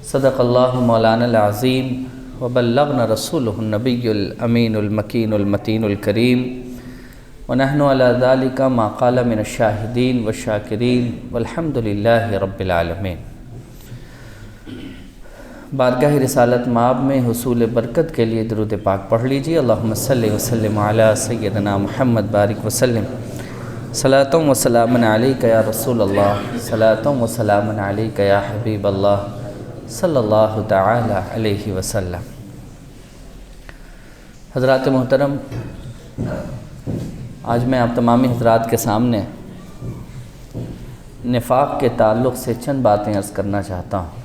صدق اللہ مولانا العظیم وبلغنا رسولہ النبی الامین المکین المتین الکریم ونحن علی ذلک ما قال من الشاہدین والشاکرین والحمد للہ رب العالمین۔ بارگاہ رسالت مآب میں حصول برکت کے لیے درود پاک پڑھ لیجیے۔ اللہم صلی وسلم علی سیدنا محمد بارک وسلم۔ صلاۃ و سلام علیک یا رسول اللہ، صلاۃ و سلام علیک یا حبیب اللہ صلی اللہ تعالی علیہ وسلم۔ حضرات محترم، آج میں آپ تمامی حضرات کے سامنے نفاق کے تعلق سے چند باتیں عرض کرنا چاہتا ہوں۔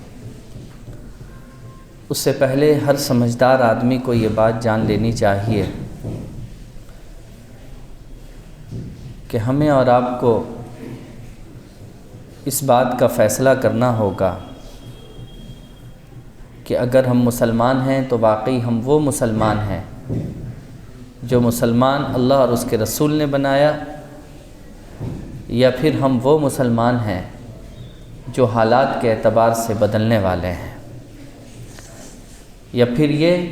اس سے پہلے ہر سمجھدار آدمی کو یہ بات جان لینی چاہیے کہ ہمیں اور آپ کو اس بات کا فیصلہ کرنا ہوگا کہ اگر ہم مسلمان ہیں تو واقعی ہم وہ مسلمان ہیں جو مسلمان اللہ اور اس کے رسول نے بنایا، یا پھر ہم وہ مسلمان ہیں جو حالات کے اعتبار سے بدلنے والے ہیں، یا پھر یہ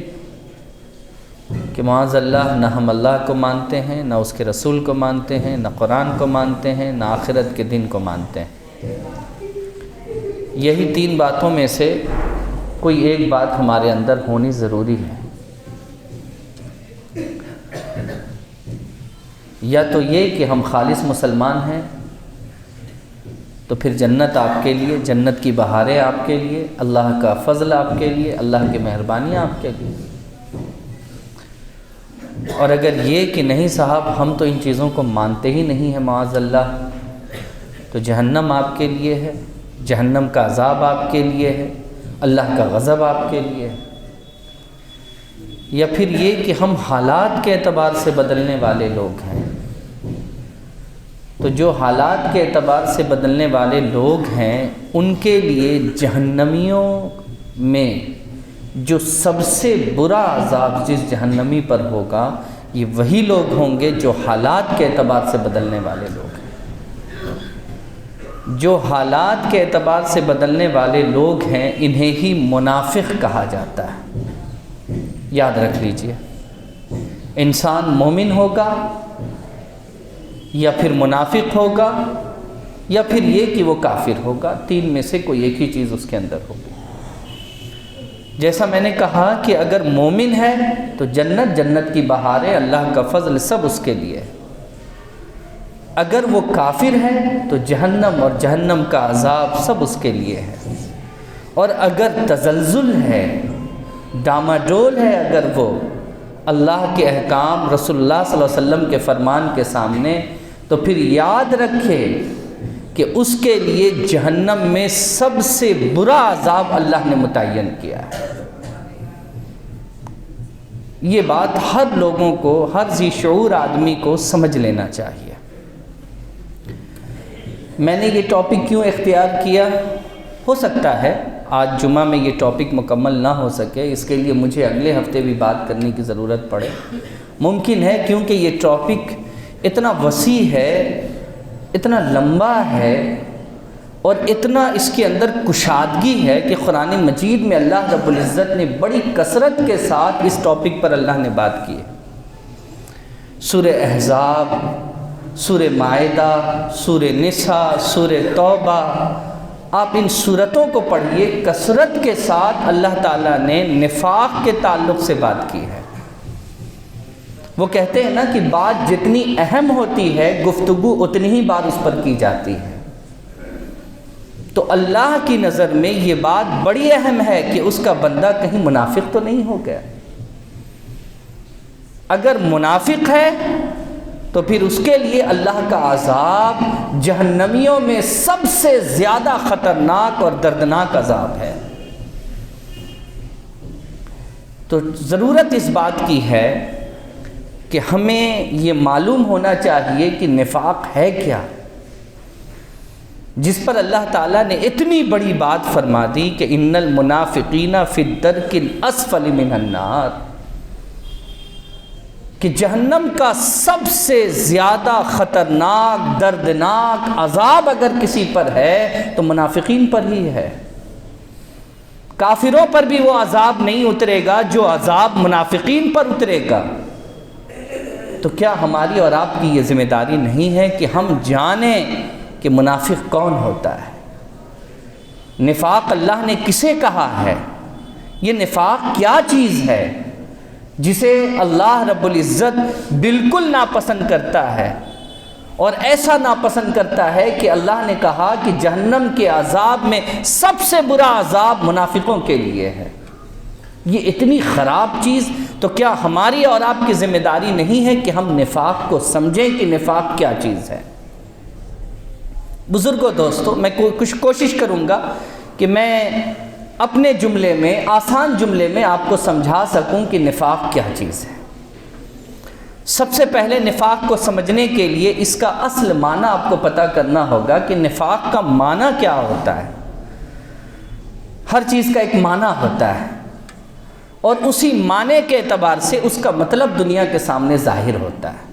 کہ معاذ اللہ نہ ہم اللہ کو مانتے ہیں، نہ اس کے رسول کو مانتے ہیں، نہ قرآن کو مانتے ہیں، نہ آخرت کے دن کو مانتے ہیں۔ یہی تین باتوں میں سے کوئی ایک بات ہمارے اندر ہونی ضروری ہے۔ یا تو یہ کہ ہم خالص مسلمان ہیں، تو پھر جنت آپ کے لیے، جنت کی بہاریں آپ کے لیے، اللہ کا فضل آپ کے لیے، اللہ کی مہربانی آپ کے لیے۔ اور اگر یہ کہ نہیں صاحب ہم تو ان چیزوں کو مانتے ہی نہیں ہیں معاذ اللہ، تو جہنم آپ کے لیے ہے، جہنم کا عذاب آپ کے لیے ہے، اللہ کا غضب آپ کے لیے ہے۔ یا پھر یہ کہ ہم حالات کے اعتبار سے بدلنے والے لوگ ہیں، تو جو حالات کے اعتبار سے بدلنے والے لوگ ہیں ان کے لیے جہنمیوں میں جو سب سے برا عذاب جس جہنمی پر ہوگا، یہ وہی لوگ ہوں گے جو حالات کے اعتبار سے بدلنے والے لوگ ہیں۔ جو حالات کے اعتبار سے بدلنے والے لوگ ہیں انہیں ہی منافق کہا جاتا ہے۔ یاد رکھ لیجئے، انسان مومن ہوگا یا پھر منافق ہوگا یا پھر یہ کہ وہ کافر ہوگا، تین میں سے کوئی ایک ہی چیز اس کے اندر ہوگی۔ جیسا میں نے کہا کہ اگر مومن ہے تو جنت کی بہاریں، اللہ کا فضل سب اس کے لیے ہے۔ اگر وہ کافر ہے تو جہنم اور جہنم کا عذاب سب اس کے لیے ہے۔ اور اگر تزلزل ہے، ڈاماڈول ہے اگر وہ اللہ کے احکام، رسول اللہ صلی اللہ علیہ وسلم کے فرمان کے سامنے، تو پھر یاد رکھے کہ اس کے لیے جہنم میں سب سے برا عذاب اللہ نے متعین کیا ہے۔ یہ بات ہر لوگوں کو، ہر ذی شعور آدمی کو سمجھ لینا چاہیے۔ میں نے یہ ٹاپک کیوں اختیار کیا؟ ہو سکتا ہے آج جمعہ میں یہ ٹاپک مکمل نہ ہو سکے، اس کے لیے مجھے اگلے ہفتے بھی بات کرنے کی ضرورت پڑے، ممکن ہے، کیونکہ یہ ٹاپک اتنا وسیع ہے، اتنا لمبا ہے، اور اتنا اس کے اندر کشادگی ہے کہ قرآن مجید میں اللہ رب العزت نے بڑی کثرت کے ساتھ اس ٹاپک پر اللہ نے بات کی ہے۔ سورہ احزاب، سورہ مائدہ، سورہ نساء، سورہ توبہ، آپ ان سورتوں کو پڑھیے، کثرت کے ساتھ اللہ تعالیٰ نے نفاق کے تعلق سے بات کی ہے۔ وہ کہتے ہیں نا کہ بات جتنی اہم ہوتی ہے گفتگو اتنی ہی بار اس پر کی جاتی ہے۔ تو اللہ کی نظر میں یہ بات بڑی اہم ہے کہ اس کا بندہ کہیں منافق تو نہیں ہو گیا۔ اگر منافق ہے تو پھر اس کے لیے اللہ کا عذاب جہنمیوں میں سب سے زیادہ خطرناک اور دردناک عذاب ہے۔ تو ضرورت اس بات کی ہے کہ ہمیں یہ معلوم ہونا چاہیے کہ نفاق ہے کیا، جس پر اللہ تعالیٰ نے اتنی بڑی بات فرما دی کہ ان المنافقین فی الدرک الاسفل من النار، کہ جہنم کا سب سے زیادہ خطرناک دردناک عذاب اگر کسی پر ہے تو منافقین پر ہی ہے۔ کافروں پر بھی وہ عذاب نہیں اترے گا جو عذاب منافقین پر اترے گا۔ تو کیا ہماری اور آپ کی یہ ذمہ داری نہیں ہے کہ ہم جانیں کہ منافق کون ہوتا ہے؟ نفاق اللہ نے کسے کہا ہے؟ یہ نفاق کیا چیز ہے جسے اللہ رب العزت بالکل ناپسند کرتا ہے، اور ایسا ناپسند کرتا ہے کہ اللہ نے کہا کہ جہنم کے عذاب میں سب سے برا عذاب منافقوں کے لیے ہے۔ یہ اتنی خراب چیز، تو کیا ہماری اور آپ کی ذمہ داری نہیں ہے کہ ہم نفاق کو سمجھیں کہ نفاق کیا چیز ہے؟ بزرگوں، دوستو، میں کچھ کوشش کروں گا کہ میں اپنے جملے میں، آسان جملے میں آپ کو سمجھا سکوں کہ نفاق کیا چیز ہے۔ سب سے پہلے نفاق کو سمجھنے کے لیے اس کا اصل معنی آپ کو پتہ کرنا ہوگا کہ نفاق کا معنی کیا ہوتا ہے۔ ہر چیز کا ایک معنی ہوتا ہے، اور اسی معنی کے اعتبار سے اس کا مطلب دنیا کے سامنے ظاہر ہوتا ہے۔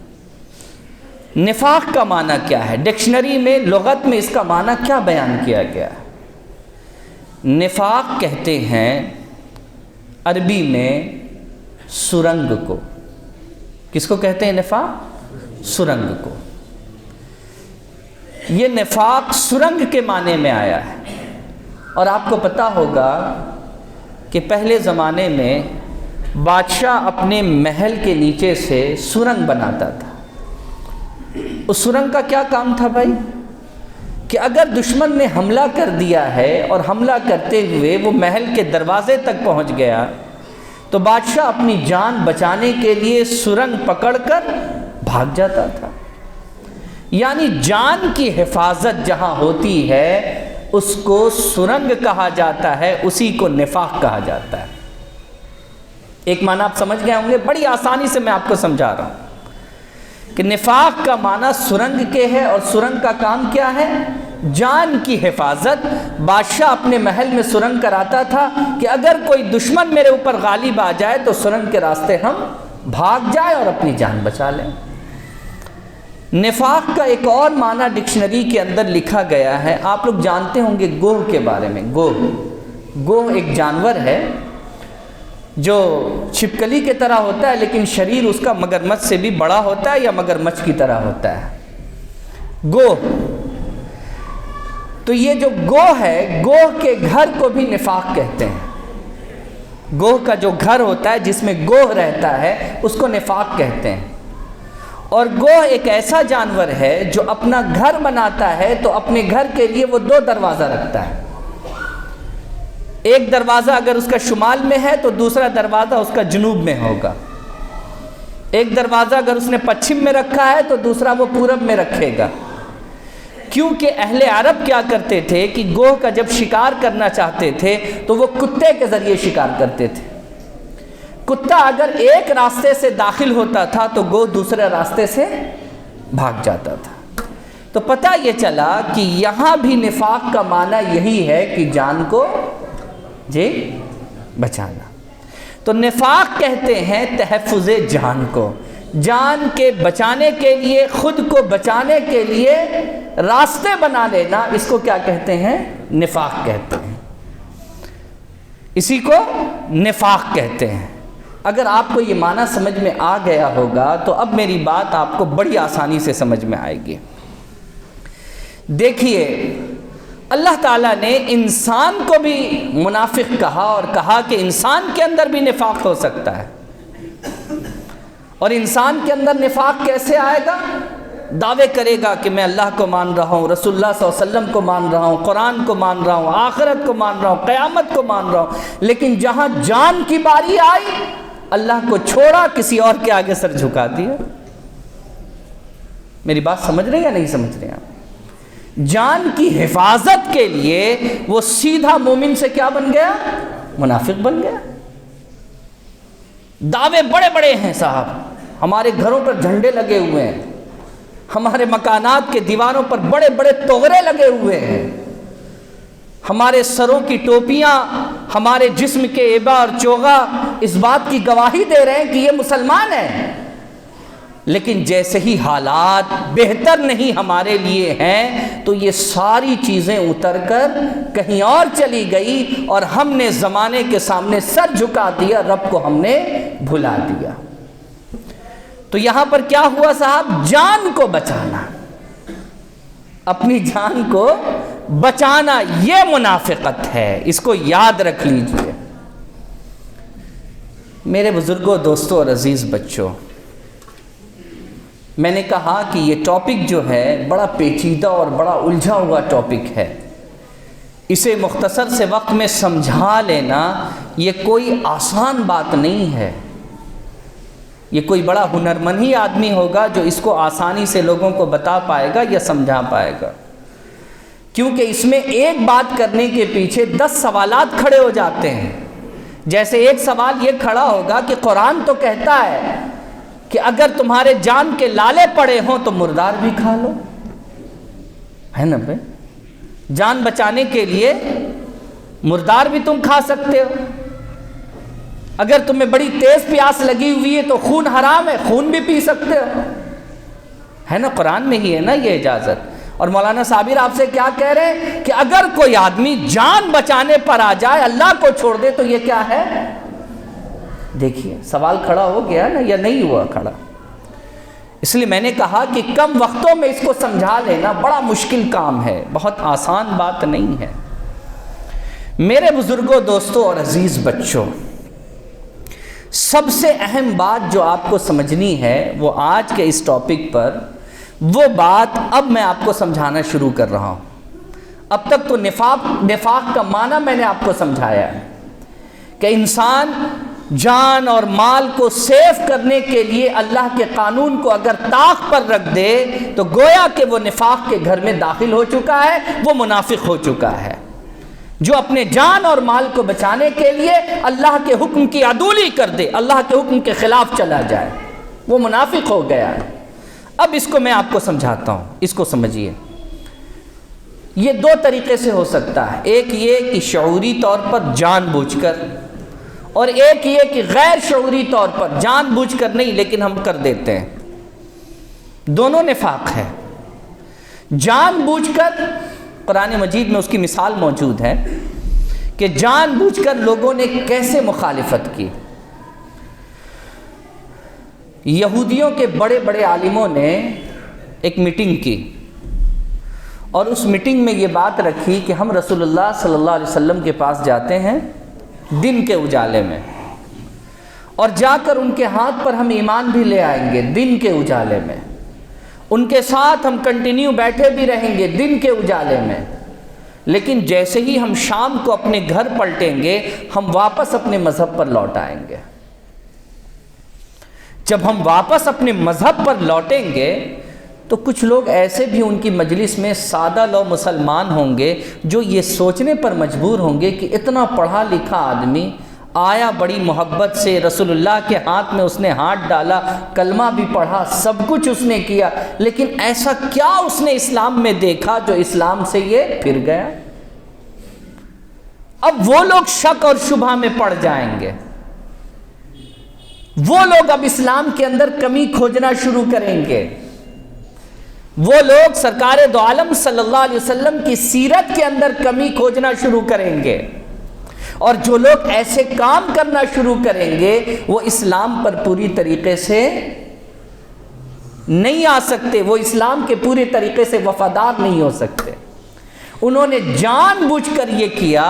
نفاق کا معنی کیا ہے؟ ڈکشنری میں، لغت میں اس کا معنی کیا بیان کیا گیا ہے؟ نفاق کہتے ہیں عربی میں سرنگ کو۔ کس کو کہتے ہیں نفاق؟ سرنگ کو۔ یہ نفاق سرنگ کے معنی میں آیا ہے، اور آپ کو پتہ ہوگا کہ پہلے زمانے میں بادشاہ اپنے محل کے نیچے سے سرنگ بناتا تھا۔ اس سرنگ کا کیا کام تھا بھائی؟ کہ اگر دشمن نے حملہ کر دیا ہے اور حملہ کرتے ہوئے وہ محل کے دروازے تک پہنچ گیا، تو بادشاہ اپنی جان بچانے کے لیے سرنگ پکڑ کر بھاگ جاتا تھا۔ یعنی جان کی حفاظت جہاں ہوتی ہے اس کو سرنگ کہا جاتا ہے، اسی کو نفاق کہا جاتا ہے۔ ایک معنی آپ سمجھ گئے ہوں گے، بڑی آسانی سے میں آپ کو سمجھا رہا ہوں کہ نفاق کا معنی سرنگ کے ہے، اور سرنگ کا کام کیا ہے؟ جان کی حفاظت۔ بادشاہ اپنے محل میں سرنگ کراتا تھا کہ اگر کوئی دشمن میرے اوپر غالب آ جائے تو سرنگ کے راستے ہم بھاگ جائیں اور اپنی جان بچا لیں۔ نفاق کا ایک اور معنی ڈکشنری کے اندر لکھا گیا ہے۔ آپ لوگ جانتے ہوں گے گوہ کے بارے میں۔ گوہ ایک جانور ہے جو چھپکلی کی طرح ہوتا ہے، لیکن شریر اس کا مگرمچھ سے بھی بڑا ہوتا ہے یا مگرمچھ کی طرح ہوتا ہے۔ گوہ، تو یہ جو گوہ ہے، گوہ کے گھر کو بھی نفاق کہتے ہیں۔ گوہ کا جو گھر ہوتا ہے جس میں گوہ رہتا ہے اس کو نفاق کہتے ہیں۔ اور گوہ ایک ایسا جانور ہے جو اپنا گھر بناتا ہے تو اپنے گھر کے لیے وہ 2 دروازہ رکھتا ہے۔ ایک دروازہ اگر اس کا شمال میں ہے تو دوسرا دروازہ اس کا جنوب میں ہوگا۔ ایک دروازہ اگر اس نے پچھم میں رکھا ہے تو دوسرا وہ پورب میں رکھے گا۔ کیونکہ اہل عرب کیا کرتے تھے کہ گوہ کا جب شکار کرنا چاہتے تھے تو وہ کتے کے ذریعے شکار کرتے تھے۔ کتا اگر ایک راستے سے داخل ہوتا تھا تو گوہ دوسرے راستے سے بھاگ جاتا تھا۔ تو پتہ یہ چلا کہ یہاں بھی نفاق کا معنی یہی ہے کہ جان کو بچانا۔ تو نفاق کہتے ہیں تحفظ جان کو، جان کے بچانے کے لیے، خود کو بچانے کے لیے راستے بنا لینا، اس کو کیا کہتے ہیں؟ نفاق کہتے ہیں۔ اسی کو نفاق کہتے ہیں۔ اگر آپ کو یہ معنی سمجھ میں آ گیا ہوگا تو اب میری بات آپ کو بڑی آسانی سے سمجھ میں آئے گی۔ دیکھیے، اللہ تعالیٰ نے انسان کو بھی منافق کہا، اور کہا کہ انسان کے اندر بھی نفاق ہو سکتا ہے۔ اور انسان کے اندر نفاق کیسے آئے گا؟ دعوے کرے گا کہ میں اللہ کو مان رہا ہوں، رسول اللہ صلی اللہ علیہ وسلم کو مان رہا ہوں، قرآن کو مان رہا ہوں، آخرت کو مان رہا ہوں، قیامت کو مان رہا ہوں، لیکن جہاں جان کی باری آئی اللہ کو چھوڑا، کسی اور کے آگے سر جھکا دیا۔ میری بات سمجھ رہے ہیں یا نہیں سمجھ رہے ہیں آپ؟ جان کی حفاظت کے لیے وہ سیدھا مومن سے کیا بن گیا؟ منافق بن گیا۔ دعوے بڑے بڑے ہیں صاحب، ہمارے گھروں پر جھنڈے لگے ہوئے ہیں، ہمارے مکانات کے دیواروں پر بڑے بڑے توغرے لگے ہوئے ہیں، ہمارے سروں کی ٹوپیاں، ہمارے جسم کے ایبا اور چوغا اس بات کی گواہی دے رہے ہیں کہ یہ مسلمان ہیں، لیکن جیسے ہی حالات بہتر نہیں ہمارے لیے ہیں تو یہ ساری چیزیں اتر کر کہیں اور چلی گئی اور ہم نے زمانے کے سامنے سر جھکا دیا، رب کو ہم نے بھلا دیا۔ تو یہاں پر کیا ہوا صاحب؟ جان کو بچانا، اپنی جان کو بچانا، یہ منافقت ہے، اس کو یاد رکھ لیجئے۔ میرے بزرگوں، دوستوں اور عزیز بچوں، میں نے کہا کہ یہ ٹاپک جو ہے بڑا پیچیدہ اور بڑا الجھا ہوا ٹاپک ہے، اسے مختصر سے وقت میں سمجھا لینا یہ کوئی آسان بات نہیں ہے۔ یہ کوئی بڑا ہنرمند ہی آدمی ہوگا جو اس کو آسانی سے لوگوں کو بتا پائے گا یا سمجھا پائے گا، کیونکہ اس میں ایک بات کرنے کے پیچھے 10 سوالات کھڑے ہو جاتے ہیں۔ جیسے ایک سوال یہ کھڑا ہوگا کہ قرآن تو کہتا ہے کہ اگر تمہارے جان کے لالے پڑے ہوں تو مردار بھی کھا لو، ہے نا بھائی؟ جان بچانے کے لیے مردار بھی تم کھا سکتے ہو۔ اگر تمہیں بڑی تیز پیاس لگی ہوئی ہے تو خون حرام ہے، خون بھی پی سکتے ہو، ہے نا؟ قرآن میں ہی ہے نا یہ اجازت۔ اور مولانا صابر آپ سے کیا کہہ رہے ہیں کہ اگر کوئی آدمی جان بچانے پر آ جائے، اللہ کو چھوڑ دے، تو یہ کیا ہے؟ دیکھیے سوال کھڑا ہو گیا نا یا نہیں ہوا کھڑا؟ اس لیے میں نے کہا کہ کم وقتوں میں اس کو سمجھا لینا بڑا مشکل کام ہے، بہت آسان بات نہیں ہے۔ میرے بزرگوں، دوستوں اور عزیز بچوں، سب سے اہم بات جو آپ کو سمجھنی ہے وہ آج کے اس ٹاپک پر، وہ بات اب میں آپ کو سمجھانا شروع کر رہا ہوں۔ اب تک تو نفاق کا معنی میں نے آپ کو سمجھایا ہے کہ انسان جان اور مال کو سیف کرنے کے لیے اللہ کے قانون کو اگر طاق پر رکھ دے تو گویا کہ وہ نفاق کے گھر میں داخل ہو چکا ہے، وہ منافق ہو چکا ہے۔ جو اپنے جان اور مال کو بچانے کے لیے اللہ کے حکم کی عدولی کر دے، اللہ کے حکم کے خلاف چلا جائے، وہ منافق ہو گیا ہے۔ اب اس کو میں آپ کو سمجھاتا ہوں، اس کو سمجھیے۔ یہ 2 طریقے سے ہو سکتا ہے، ایک یہ کہ شعوری طور پر جان بوجھ کر، اور ایک یہ کہ غیر شعوری طور پر جان بوجھ کر نہیں لیکن ہم کر دیتے ہیں۔ دونوں نفاق ہے۔ جان بوجھ کر، قرآن مجید میں اس کی مثال موجود ہے کہ جان بوجھ کر لوگوں نے کیسے مخالفت کی۔ یہودیوں کے بڑے بڑے عالموں نے ایک میٹنگ کی اور اس میٹنگ میں یہ بات رکھی کہ ہم رسول اللہ صلی اللہ علیہ وسلم کے پاس جاتے ہیں دن کے اجالے میں، اور جا کر ان کے ہاتھ پر ہم ایمان بھی لے آئیں گے دن کے اجالے میں، ان کے ساتھ ہم کنٹینیو بیٹھے بھی رہیں گے دن کے اجالے میں، لیکن جیسے ہی ہم شام کو اپنے گھر پلٹیں گے ہم واپس اپنے مذہب پر لوٹ آئیں گے۔ جب ہم واپس اپنے مذہب پر لوٹیں گے تو کچھ لوگ ایسے بھی ان کی مجلس میں سادہ لو مسلمان ہوں گے جو یہ سوچنے پر مجبور ہوں گے کہ اتنا پڑھا لکھا آدمی آیا بڑی محبت سے، رسول اللہ کے ہاتھ میں اس نے ہاتھ ڈالا، کلمہ بھی پڑھا، سب کچھ اس نے کیا، لیکن ایسا کیا اس نے اسلام میں دیکھا جو اسلام سے یہ پھر گیا؟ اب وہ لوگ شک اور شبہ میں پڑ جائیں گے، وہ لوگ اب اسلام کے اندر کمی کھوجنا شروع کریں گے، وہ لوگ سرکار دو عالم صلی اللہ علیہ وسلم کی سیرت کے اندر کمی کھوجنا شروع کریں گے، اور جو لوگ ایسے کام کرنا شروع کریں گے وہ اسلام پر پوری طریقے سے نہیں آ سکتے، وہ اسلام کے پورے طریقے سے وفادار نہیں ہو سکتے۔ انہوں نے جان بوجھ کر یہ کیا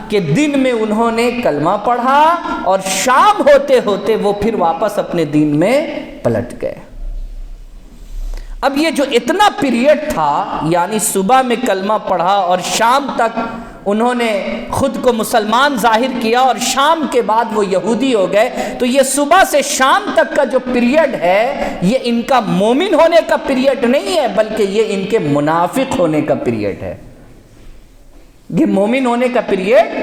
کہ دن میں انہوں نے کلمہ پڑھا اور شام ہوتے ہوتے وہ پھر واپس اپنے دین میں پلٹ گئے۔ اب یہ جو اتنا پیریڈ تھا، یعنی صبح میں کلمہ پڑھا اور شام تک انہوں نے خود کو مسلمان ظاہر کیا اور شام کے بعد وہ یہودی ہو گئے، تو یہ صبح سے شام تک کا جو پیریڈ ہے یہ ان کا مومن ہونے کا پیریڈ نہیں ہے، بلکہ یہ ان کے منافق ہونے کا پیریڈ ہے۔ یہ مومن ہونے کا پیریڈ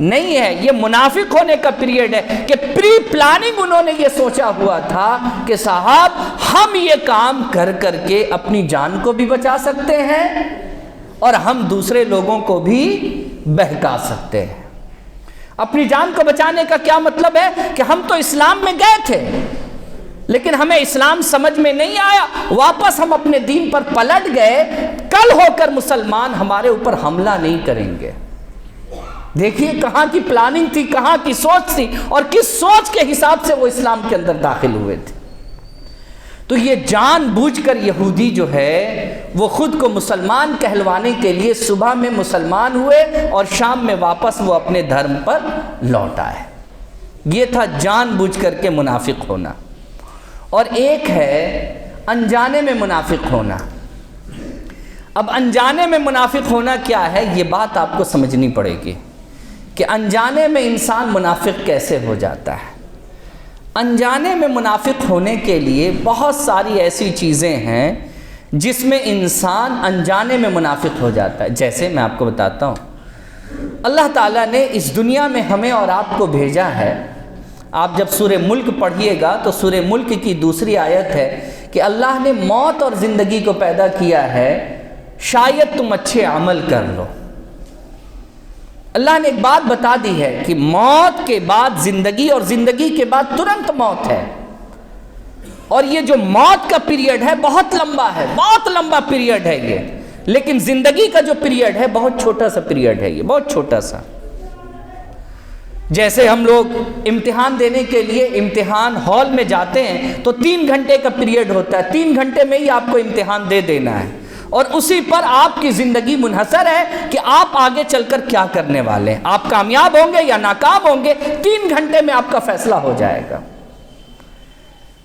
نہیں ہے، یہ منافق ہونے کا پیریڈ ہے کہ پری پلاننگ انہوں نے یہ سوچا ہوا تھا کہ صاحب ہم یہ کام کر کر کے اپنی جان کو بھی بچا سکتے ہیں اور ہم دوسرے لوگوں کو بھی بہکا سکتے ہیں۔ اپنی جان کو بچانے کا کیا مطلب ہے کہ ہم تو اسلام میں گئے تھے، لیکن ہمیں اسلام سمجھ میں نہیں آیا، واپس ہم اپنے دین پر پلٹ گئے، کل ہو کر مسلمان ہمارے اوپر حملہ نہیں کریں گے۔ دیکھیے کہاں کی پلاننگ تھی، کہاں کی سوچ تھی، اور کس سوچ کے حساب سے وہ اسلام کے اندر داخل ہوئے تھے۔ تو یہ جان بوجھ کر یہودی جو ہے وہ خود کو مسلمان کہلوانے کے لیے صبح میں مسلمان ہوئے اور شام میں واپس وہ اپنے دھرم پر لوٹ آئے۔ یہ تھا جان بوجھ کر کے منافق ہونا۔ اور ایک ہے انجانے میں منافق ہونا۔ اب انجانے میں منافق ہونا کیا ہے، یہ بات آپ کو سمجھنی پڑے گی کہ انجانے میں انسان منافق کیسے ہو جاتا ہے۔ انجانے میں منافق ہونے کے لیے بہت ساری ایسی چیزیں ہیں جس میں انسان انجانے میں منافق ہو جاتا ہے۔ جیسے میں آپ کو بتاتا ہوں، اللہ تعالیٰ نے اس دنیا میں ہمیں اور آپ کو بھیجا ہے۔ آپ جب سورہ ملک پڑھیے گا تو سورہ ملک کی دوسری آیت ہے کہ اللہ نے موت اور زندگی کو پیدا کیا ہے شاید تم اچھے عمل کر لو۔ اللہ نے ایک بات بتا دی ہے کہ موت کے بعد زندگی اور زندگی کے بعد ترنت موت ہے، اور یہ جو موت کا پیریڈ ہے بہت لمبا ہے، بہت لمبا پیریڈ ہے یہ، لیکن زندگی کا جو پیریڈ ہے بہت چھوٹا سا پیریڈ ہے، یہ بہت چھوٹا سا۔ جیسے ہم لوگ امتحان دینے کے لیے امتحان ہال میں جاتے ہیں تو 3 گھنٹے کا پیریڈ ہوتا ہے، 3 گھنٹے میں ہی آپ کو امتحان دے دینا ہے، اور اسی پر آپ کی زندگی منحصر ہے کہ آپ آگے چل کر کیا کرنے والے ہیں، آپ کامیاب ہوں گے یا ناکام ہوں گے، 3 گھنٹے میں آپ کا فیصلہ ہو جائے گا۔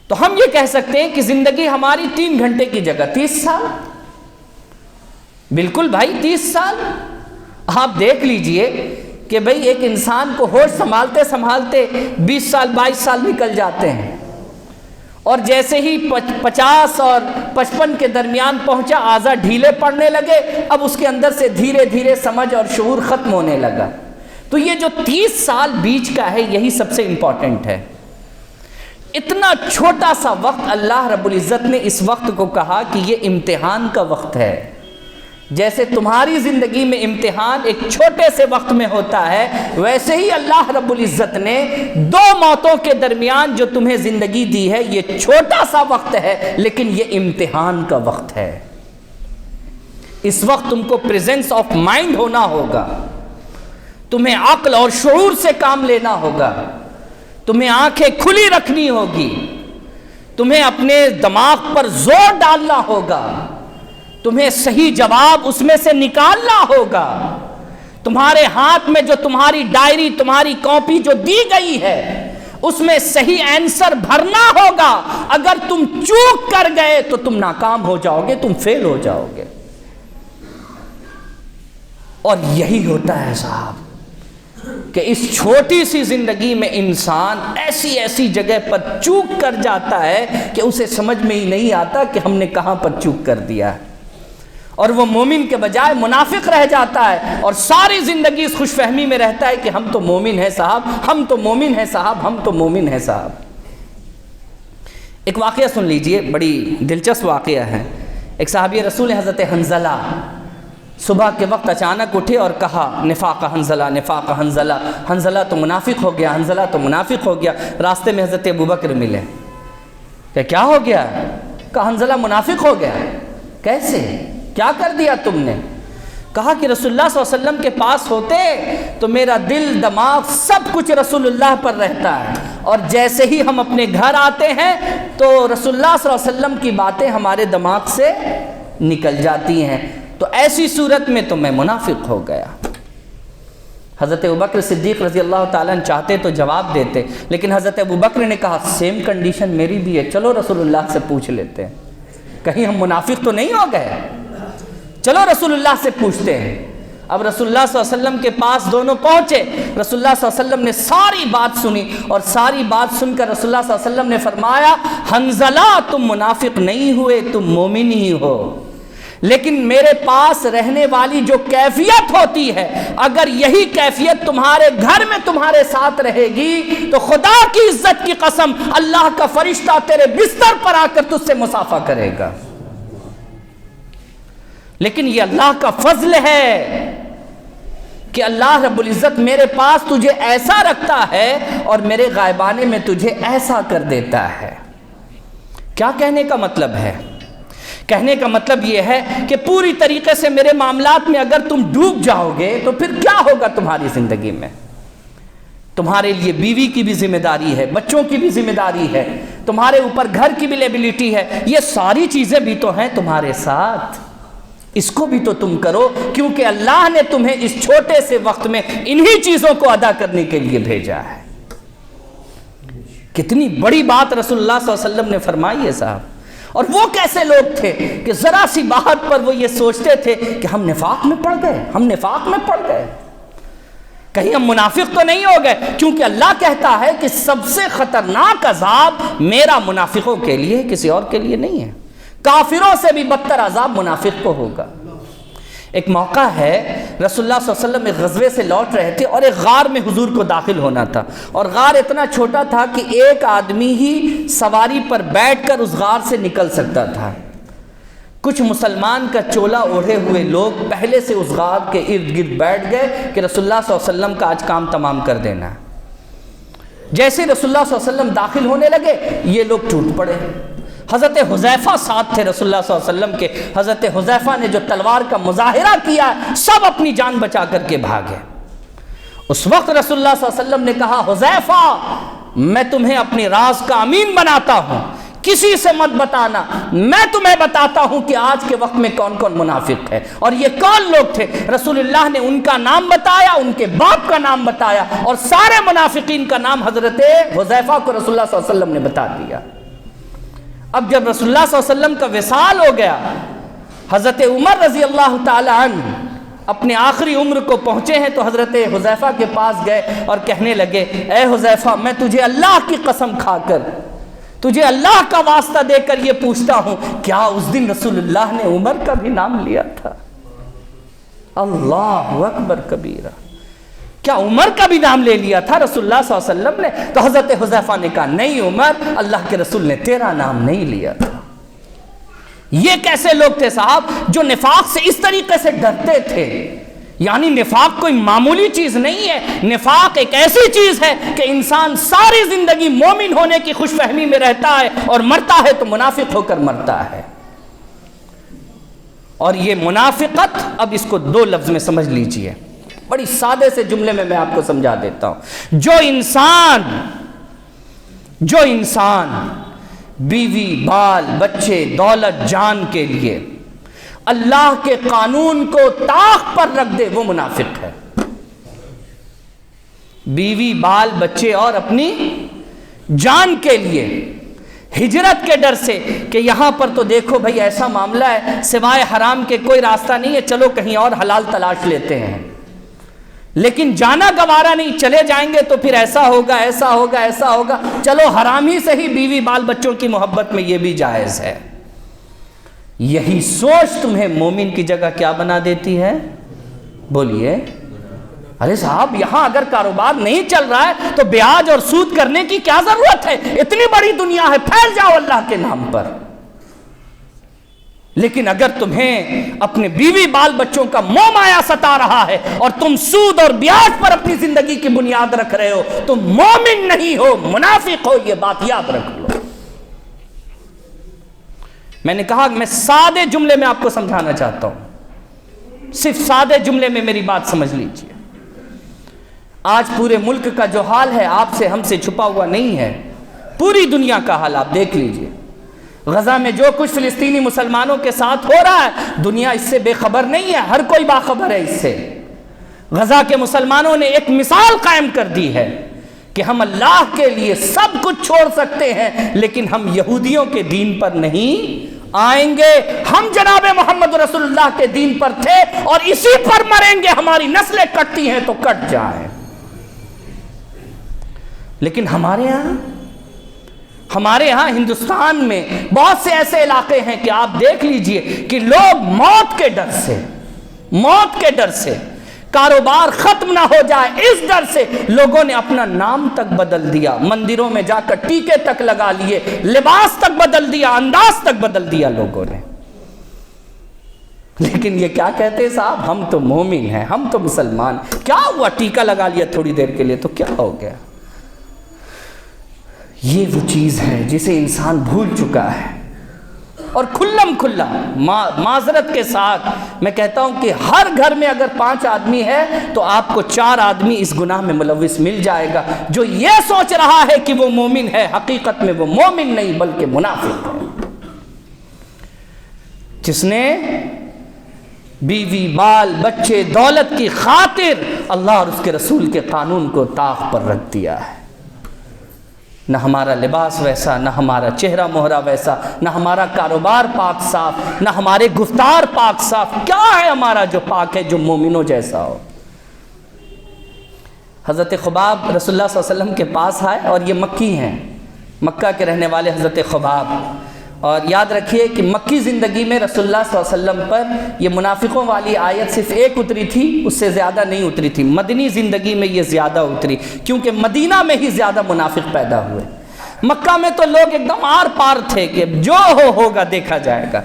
تو ہم یہ کہہ سکتے ہیں کہ زندگی ہماری 3 گھنٹے کی جگہ 30 سال، بالکل بھائی 30 سال۔ آپ دیکھ لیجئے کہ بھئی ایک انسان کو ہوش سنبھالتے سنبھالتے 20 سال 22 سال نکل جاتے ہیں، اور جیسے ہی 50 اور 55 کے درمیان پہنچا اعضاء ڈھیلے پڑنے لگے، اب اس کے اندر سے دھیرے دھیرے سمجھ اور شعور ختم ہونے لگا۔ تو یہ جو 30 سال بیچ کا ہے یہی سب سے امپورٹنٹ ہے۔ اتنا چھوٹا سا وقت اللہ رب العزت نے اس وقت کو کہا کہ یہ امتحان کا وقت ہے۔ جیسے تمہاری زندگی میں امتحان ایک چھوٹے سے وقت میں ہوتا ہے، ویسے ہی اللہ رب العزت نے 2 موتوں کے درمیان جو تمہیں زندگی دی ہے یہ چھوٹا سا وقت ہے، لیکن یہ امتحان کا وقت ہے۔ اس وقت تم کو پریزنس آف مائنڈ ہونا ہوگا، تمہیں عقل اور شعور سے کام لینا ہوگا، تمہیں آنکھیں کھلی رکھنی ہوگی، تمہیں اپنے دماغ پر زور ڈالنا ہوگا، تمہیں صحیح جواب اس میں سے نکالنا ہوگا، تمہارے ہاتھ میں جو تمہاری ڈائری تمہاری کاپی جو دی گئی ہے اس میں صحیح آنسر بھرنا ہوگا۔ اگر تم چوک کر گئے تو تم ناکام ہو جاؤ گے، تم فیل ہو جاؤ گے۔ اور یہی ہوتا ہے صاحب کہ اس چھوٹی سی زندگی میں انسان ایسی ایسی جگہ پر چوک کر جاتا ہے کہ اسے سمجھ میں ہی نہیں آتا کہ ہم نے کہاں پر چوک کر دیا ہے، اور وہ مومن کے بجائے منافق رہ جاتا ہے، اور ساری زندگی اس خوش فہمی میں رہتا ہے کہ ہم تو مومن ہیں صاحب، ہم تو مومن ہیں صاحب، ہم تو مومن ہیں صاحب۔ ایک واقعہ سن لیجئے، بڑی دلچسپ واقعہ ہے۔ ایک صحابی رسول حضرت حنظلہ صبح کے وقت اچانک اٹھے اور کہا نفاق حنظلہ، نفاق حنظلہ، حنظلہ تو منافق ہو گیا، حنظلہ تو منافق ہو گیا۔ راستے میں حضرت ابوبکر ملے، کہ کیا ہو گیا؟ کہا حنظلہ منافق ہو گیا۔ کیسے؟ کیا کر دیا تم نے؟ کہا کہ رسول اللہ صلی اللہ علیہ وسلم کے پاس ہوتے تو میرا دل دماغ سب کچھ رسول اللہ پر رہتا ہے، اور جیسے ہی ہم اپنے گھر آتے ہیں تو رسول اللہ صلی اللہ علیہ وسلم کی باتیں ہمارے دماغ سے نکل جاتی ہیں، تو ایسی صورت میں تو میں منافق ہو گیا۔ حضرت ابوبکر صدیق رضی اللہ تعالیٰ عنہ چاہتے تو جواب دیتے، لیکن حضرت ابوبکر نے کہا سیم کنڈیشن میری بھی ہے، چلو رسول اللہ سے پوچھ لیتے ہیں، کہیں ہم منافق تو نہیں ہو گئے، چلو رسول اللہ سے پوچھتے ہیں۔ اب رسول اللہ صلی اللہ علیہ وسلم کے پاس دونوں پہنچے، رسول اللہ صلی اللہ علیہ وسلم نے ساری بات سنی، اور ساری بات سن کر رسول اللہ صلی اللہ علیہ وسلم نے فرمایا حنظلہ تم منافق نہیں ہوئے، تم مومن ہی ہو، لیکن میرے پاس رہنے والی جو کیفیت ہوتی ہے اگر یہی کیفیت تمہارے گھر میں تمہارے ساتھ رہے گی تو خدا کی عزت کی قسم اللہ کا فرشتہ تیرے بستر پر آ کر تجھ سے مصافحہ کرے گا۔ لیکن یہ اللہ کا فضل ہے کہ اللہ رب العزت میرے پاس تجھے ایسا رکھتا ہے اور میرے غائبانے میں تجھے ایسا کر دیتا ہے۔ کیا کہنے کا مطلب ہے؟ کہنے کا مطلب یہ ہے کہ پوری طریقے سے میرے معاملات میں اگر تم ڈوب جاؤ گے تو پھر کیا ہوگا تمہاری زندگی میں؟ تمہارے لیے بیوی کی بھی ذمہ داری ہے، بچوں کی بھی ذمہ داری ہے، تمہارے اوپر گھر کی بھی لیبلٹی ہے، یہ ساری چیزیں بھی تو ہیں تمہارے ساتھ، اس کو بھی تو تم کرو، کیونکہ اللہ نے تمہیں اس چھوٹے سے وقت میں انہی چیزوں کو ادا کرنے کے لیے بھیجا ہے۔ کتنی بڑی بات رسول اللہ صلی اللہ علیہ وسلم نے فرمائی ہے صاحب۔ اور وہ کیسے لوگ تھے کہ ذرا سی بات پر وہ یہ سوچتے تھے کہ ہم نفاق میں پڑ گئے، ہم نفاق میں پڑ گئے، کہیں ہم منافق تو نہیں ہو گئے، کیونکہ اللہ کہتا ہے کہ سب سے خطرناک عذاب میرا منافقوں کے لیے، کسی اور کے لیے نہیں ہے۔ کافروں سے بھی بدتر عذاب منافق کو ہوگا۔ ایک موقع ہے رسول اللہ صلی اللہ علیہ وسلم ایک غزوے سے لوٹ رہے تھے اور ایک غار میں حضور کو داخل ہونا تھا، اور غار اتنا چھوٹا تھا کہ ایک آدمی ہی سواری پر بیٹھ کر اس غار سے نکل سکتا تھا۔ کچھ مسلمان کا چولا اوڑھے ہوئے لوگ پہلے سے اس غار کے ارد گرد بیٹھ گئے کہ رسول اللہ صلی اللہ علیہ وسلم کا آج کام تمام کر دینا ہے۔ جیسے رسول اللہ صلی اللہ علیہ وسلم داخل ہونے لگے یہ لوگ ٹوٹ پڑے۔ حضرت حذیفہ ساتھ تھے رسول اللہ صلی اللہ علیہ وسلم کے، حضرت حذیفہ نے جو تلوار کا مظاہرہ کیا، سب اپنی جان بچا کر کے بھاگے۔ اس وقت رسول اللہ صلی اللہ علیہ وسلم نے کہا، حذیفہ میں تمہیں اپنے راز کا امین بناتا ہوں، کسی سے مت بتانا، میں تمہیں بتاتا ہوں کہ آج کے وقت میں کون کون منافق ہے۔ اور یہ کون لوگ تھے؟ رسول اللہ نے ان کا نام بتایا، ان کے باپ کا نام بتایا، اور سارے منافقین کا نام حضرت حذیفہ کو رسول اللہ صلی اللہ علیہ وسلم نے بتا دیا۔ اب جب رسول اللہ صلی اللہ علیہ وسلم کا وصال ہو گیا، حضرت عمر رضی اللہ تعالی عنہ اپنے آخری عمر کو پہنچے ہیں، تو حضرت حذیفہ کے پاس گئے اور کہنے لگے، اے حذیفہ میں تجھے اللہ کی قسم کھا کر، تجھے اللہ کا واسطہ دے کر یہ پوچھتا ہوں، کیا اس دن رسول اللہ نے عمر کا بھی نام لیا تھا؟ اللہ اکبر کبیرہ، کیا عمر کا بھی نام لے لیا تھا رسول اللہ صلی اللہ علیہ وسلم نے؟ تو حضرت حذیفہ نے کہا، نہیں عمر، اللہ کے رسول نے تیرا نام نہیں لیا تھا۔ یہ کیسے لوگ تھے صاحب جو نفاق سے اس طریقے سے ڈرتے تھے؟ یعنی نفاق کوئی معمولی چیز نہیں ہے، نفاق ایک ایسی چیز ہے کہ انسان ساری زندگی مومن ہونے کی خوش فہمی میں رہتا ہے اور مرتا ہے تو منافق ہو کر مرتا ہے۔ اور یہ منافقت، اب اس کو دو لفظ میں سمجھ لیجئے، بڑی سادے سے جملے میں آپ کو سمجھا دیتا ہوں۔ جو انسان بیوی، بال، بچے، دولت، جان کے لیے اللہ کے قانون کو طاق پر رکھ دے، وہ منافق ہے۔ بیوی، بال، بچے اور اپنی جان کے لیے ہجرت کے ڈر سے کہ یہاں پر تو دیکھو بھئی ایسا معاملہ ہے، سوائے حرام کے کوئی راستہ نہیں ہے، چلو کہیں اور حلال تلاش لیتے ہیں، لیکن جانا گوارا نہیں، چلے جائیں گے تو پھر ایسا ہوگا، ایسا ہوگا، ایسا ہوگا، چلو حرام ہی سے ہی بیوی بال بچوں کی محبت میں یہ بھی جائز ہے۔ یہی سوچ تمہیں مومن کی جگہ کیا بنا دیتی ہے؟ بولیے۔ ارے صاحب یہاں اگر کاروبار نہیں چل رہا ہے تو بیاج اور سود کرنے کی کیا ضرورت ہے؟ اتنی بڑی دنیا ہے، پھیل جاؤ اللہ کے نام پر۔ لیکن اگر تمہیں اپنے بیوی بال بچوں کا موہ مایا ستا رہا ہے اور تم سود اور بیاج پر اپنی زندگی کی بنیاد رکھ رہے ہو، تم مومن نہیں ہو، منافق ہو، یہ بات یاد رکھ لو۔ میں نے کہا میں سادے جملے میں آپ کو سمجھانا چاہتا ہوں، صرف سادے جملے میں میری بات سمجھ لیجئے۔ آج پورے ملک کا جو حال ہے آپ سے ہم سے چھپا ہوا نہیں ہے، پوری دنیا کا حال آپ دیکھ لیجئے۔ غزہ میں جو کچھ فلسطینی مسلمانوں کے ساتھ ہو رہا ہے، دنیا اس سے بے خبر نہیں ہے، ہر کوئی باخبر ہے اس سے۔ غزہ کے مسلمانوں نے ایک مثال قائم کر دی ہے کہ ہم اللہ کے لیے سب کچھ چھوڑ سکتے ہیں، لیکن ہم یہودیوں کے دین پر نہیں آئیں گے۔ ہم جناب محمد رسول اللہ کے دین پر تھے اور اسی پر مریں گے، ہماری نسلیں کٹتی ہیں تو کٹ جائیں۔ لیکن ہمارے ہاں ہندوستان میں بہت سے ایسے علاقے ہیں کہ آپ دیکھ لیجئے کہ لوگ موت کے ڈر سے کاروبار ختم نہ ہو جائے، اس ڈر سے لوگوں نے اپنا نام تک بدل دیا، مندروں میں جا کر ٹیکے تک لگا لیے، لباس تک بدل دیا، انداز تک بدل دیا لوگوں نے۔ لیکن یہ کیا کہتے ہیں صاحب، ہم تو مومن ہیں، ہم تو مسلمان، کیا ہوا ٹیکا لگا لیا تھوڑی دیر کے لیے تو کیا ہو گیا؟ یہ وہ چیز ہے جسے انسان بھول چکا ہے، اور کھلم کھلا معذرت کے ساتھ میں کہتا ہوں کہ ہر گھر میں اگر 5 آدمی ہے تو آپ کو 4 آدمی اس گناہ میں ملوث مل جائے گا، جو یہ سوچ رہا ہے کہ وہ مومن ہے، حقیقت میں وہ مومن نہیں بلکہ منافق ہے، جس نے بیوی بال بچے دولت کی خاطر اللہ اور اس کے رسول کے قانون کو طاق پر رکھ دیا ہے۔ نہ ہمارا لباس ویسا، نہ ہمارا چہرہ مہرہ ویسا، نہ ہمارا کاروبار پاک صاف، نہ ہمارے گفتار پاک صاف۔ کیا ہے ہمارا جو پاک ہے، جو مومنوں جیسا ہو؟ حضرت خباب رسول اللہ صلی اللہ علیہ وسلم کے پاس آئے، اور یہ مکی ہیں، مکہ کے رہنے والے حضرت خباب۔ اور یاد رکھیے کہ مکی زندگی میں رسول اللہ صلی اللہ علیہ وسلم پر یہ منافقوں والی آیت صرف ایک اتری تھی، اس سے زیادہ نہیں اتری تھی۔ مدنی زندگی میں یہ زیادہ اتری، کیونکہ مدینہ میں ہی زیادہ منافق پیدا ہوئے۔ مکہ میں تو لوگ ایک دم آر پار تھے کہ جو ہوگا دیکھا جائے گا۔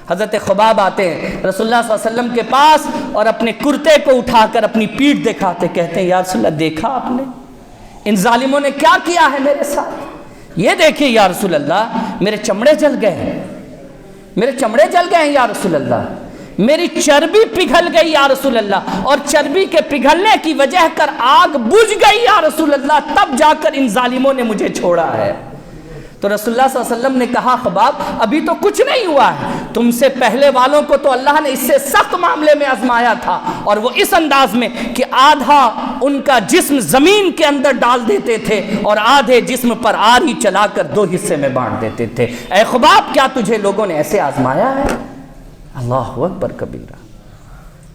حضرت خباب آتے ہیں رسول اللہ صلی اللہ علیہ وسلم کے پاس، اور اپنے کرتے کو اٹھا کر اپنی پیٹھ دکھاتے، کہتے ہیں یا رسول اللہ دیکھا آپ نے ان ظالموں نے کیا کیا ہے میرے ساتھ؟ یہ دیکھیں یا رسول اللہ، میرے چمڑے جل گئے ہیں، میرے چمڑے جل گئے ہیں یا رسول اللہ، میری چربی پگھل گئی یا رسول اللہ، اور چربی کے پگھلنے کی وجہ کر آگ بجھ گئی یا رسول اللہ، تب جا کر ان ظالموں نے مجھے چھوڑا ہے۔ تو رسول اللہ صلی اللہ علیہ وسلم نے کہا خباب ابھی تو کچھ نہیں ہوا ہے، تم سے پہلے والوں کو تو اللہ نے اس سے سخت معاملے میں آزمایا تھا، اور وہ اس انداز میں کہ آدھا ان کا جسم زمین کے اندر ڈال دیتے تھے اور آدھے جسم پر آری چلا کر 2 حصے میں بانٹ دیتے تھے۔ اے خباب کیا تجھے لوگوں نے ایسے آزمایا ہے؟ اللہ اکبر کبیرہ۔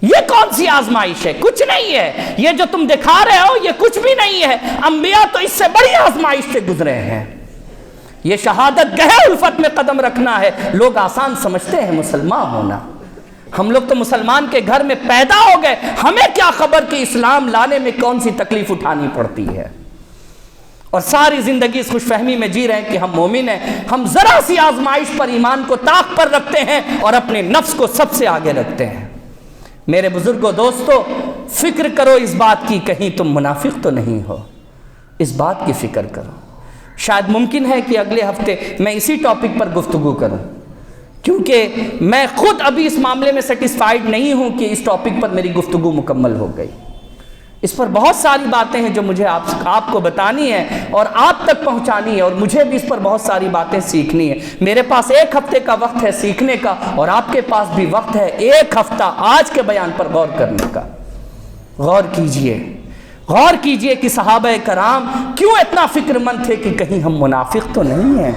یہ کون سی آزمائش ہے؟ کچھ نہیں ہے، یہ جو تم دکھا رہے ہو یہ کچھ بھی نہیں ہے، انبیاء تو اس سے بڑی آزمائش سے گزرے ہیں۔ یہ شہادت گہے الفت میں قدم رکھنا ہے۔ لوگ آسان سمجھتے ہیں مسلمان ہونا، ہم لوگ تو مسلمان کے گھر میں پیدا ہو گئے، ہمیں کیا خبر کہ اسلام لانے میں کون سی تکلیف اٹھانی پڑتی ہے، اور ساری زندگی اس خوش فہمی میں جی رہے ہیں کہ ہم مومن ہیں۔ ہم ذرا سی آزمائش پر ایمان کو طاق پر رکھتے ہیں اور اپنے نفس کو سب سے آگے رکھتے ہیں۔ میرے بزرگوں دوستو، فکر کرو اس بات کی کہیں تم منافق تو نہیں ہو، اس بات کی فکر کرو۔ شاید ممکن ہے کہ اگلے ہفتے میں اسی ٹاپک پر گفتگو کروں، کیونکہ میں خود ابھی اس معاملے میں سیٹسفائیڈ نہیں ہوں کہ اس ٹاپک پر میری گفتگو مکمل ہو گئی۔ اس پر بہت ساری باتیں ہیں جو مجھے آپ کو بتانی ہے اور آپ تک پہنچانی ہے، اور مجھے بھی اس پر بہت ساری باتیں سیکھنی ہے۔ میرے پاس 1 ہفتے کا وقت ہے سیکھنے کا، اور آپ کے پاس بھی وقت ہے 1 ہفتہ آج کے بیان پر غور کرنے کا۔ غور کیجئے کہ صحابہ کرام کیوں اتنا فکر مند تھے کہ کہیں ہم منافق تو نہیں ہیں،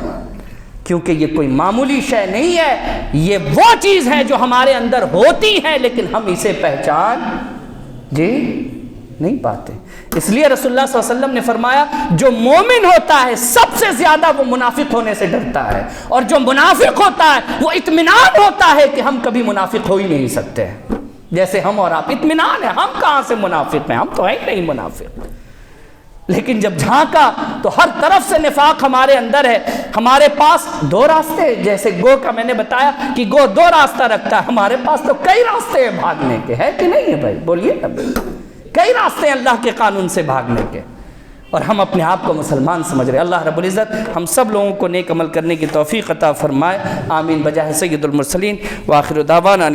کیونکہ یہ کوئی معمولی شے نہیں ہے، یہ وہ چیز ہے جو ہمارے اندر ہوتی ہے لیکن ہم اسے پہچان نہیں پاتے۔ اس لیے رسول اللہ صلی اللہ علیہ وسلم نے فرمایا جو مومن ہوتا ہے سب سے زیادہ وہ منافق ہونے سے ڈرتا ہے، اور جو منافق ہوتا ہے وہ اطمینان ہوتا ہے کہ ہم کبھی منافق ہو ہی نہیں سکتے۔ جیسے ہم اور آپ اطمینان ہیں، ہم کہاں سے منافق ہیں، ہم تو ہیں نہیں منافق۔ لیکن جب جھانکا تو ہر طرف سے نفاق ہمارے اندر ہے۔ ہمارے پاس 2 راستے، جیسے گو کا میں نے بتایا کہ گو 2 راستہ رکھتا ہے، ہمارے پاس تو کئی راستے ہیں بھاگنے کے، ہے کہ نہیں ہے بھائی؟ بولیے نا، کئی راستے ہیں اللہ کے قانون سے بھاگنے کے، اور ہم اپنے آپ کو مسلمان سمجھ رہے ہیں۔ اللہ رب العزت ہم سب لوگوں کو نیک عمل کرنے کی توفیق عطا فرمائے، آمین بجاہ سید المرسلین، وآخر دعوانا